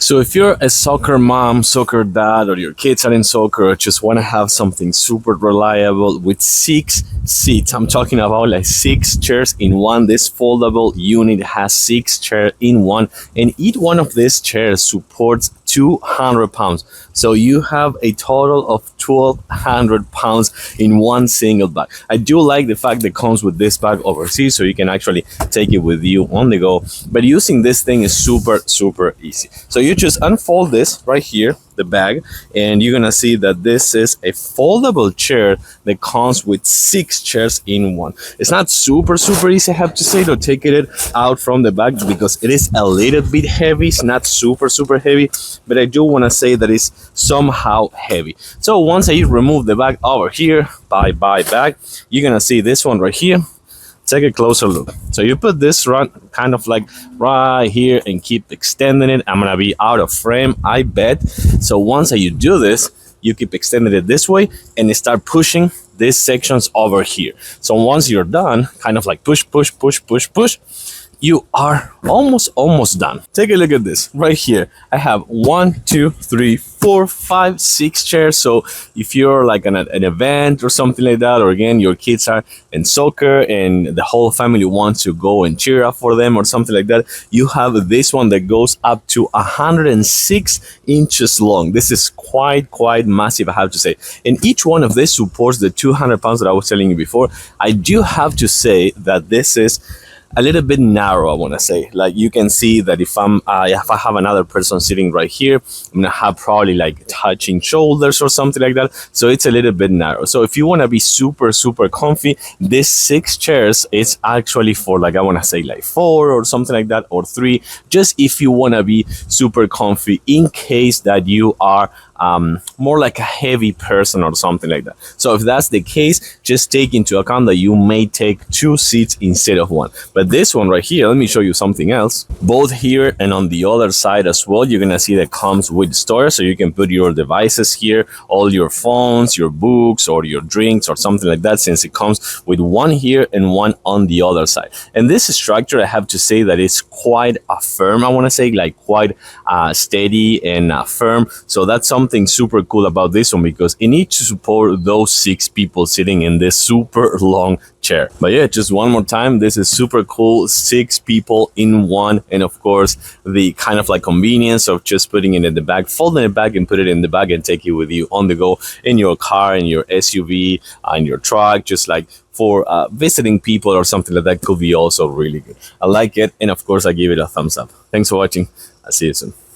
So if you're a soccer mom, soccer dad, or your kids are in soccer, or just want to have something super reliable with 6 seats, I'm talking about like 6 chairs in one. This foldable unit has 6 chairs in one, and each one of these chairs supports 200 pounds. So you have a total of 1,200 pounds in one single bag. I do like the fact that it comes with this bag overseas, so you can actually take it with you on the go. But using this thing is super easy. So you just unfold this right here, the bag, and you're gonna see that this is a foldable chair that comes with 6 chairs in one. It's not super easy, I have to say, to take it out from the bag because it is a little bit heavy. It's not super heavy, but I do want to say that it's somehow heavy. So once I remove the bag over here, bag, you're gonna see this one right here. Take a closer look. So you put this kind of like right here and keep extending it. I'm gonna be out of frame, I bet. So once you do this, you keep extending it this way and start pushing these sections over here. So once you're done, kind of like push, you are almost done. Take a look at this right here. I have 1, 2, 3, 4, 5, 6 chairs. So if you're like an event or something like that, or again your kids are in soccer and the whole family wants to go and cheer up for them or something like that, you have this one that goes up to 106 inches long. This is quite massive, I have to say, and each one of these supports the 200 pounds that I was telling you before. I do have to say that this is a little bit narrow, I want to say. Like you can see that if I have another person sitting right here, I'm gonna have probably like touching shoulders or something like that. So it's a little bit narrow. So if you want to be super comfy, this 6 chairs is actually for, like, I want to say like 4 or something like that, or 3, just if you want to be super comfy in case that you are more like a heavy person or something like that. So if that's the case, just take into account that you may take 2 seats instead of 1. But this one right here, let me show you something else. Both here and on the other side as well, you're gonna see that comes with storage, so you can put your devices here, all your phones, your books, or your drinks or something like that, since it comes with one here and one on the other side. And this structure, I have to say that it's quite firm. I want to say like quite steady and firm. So that's something super cool about this one, because it needs to support those 6 people sitting in this super long chair. But yeah, just one more time, this is super cool, 6 people in one. And of course, the kind of like convenience of just putting it in the bag, folding it back and put it in the bag and take it with you on the go in your car, in your SUV, in your truck, just like for visiting people or something like that, could be also really good. I like it, and of course I give it a thumbs up. Thanks for watching. I'll see you soon.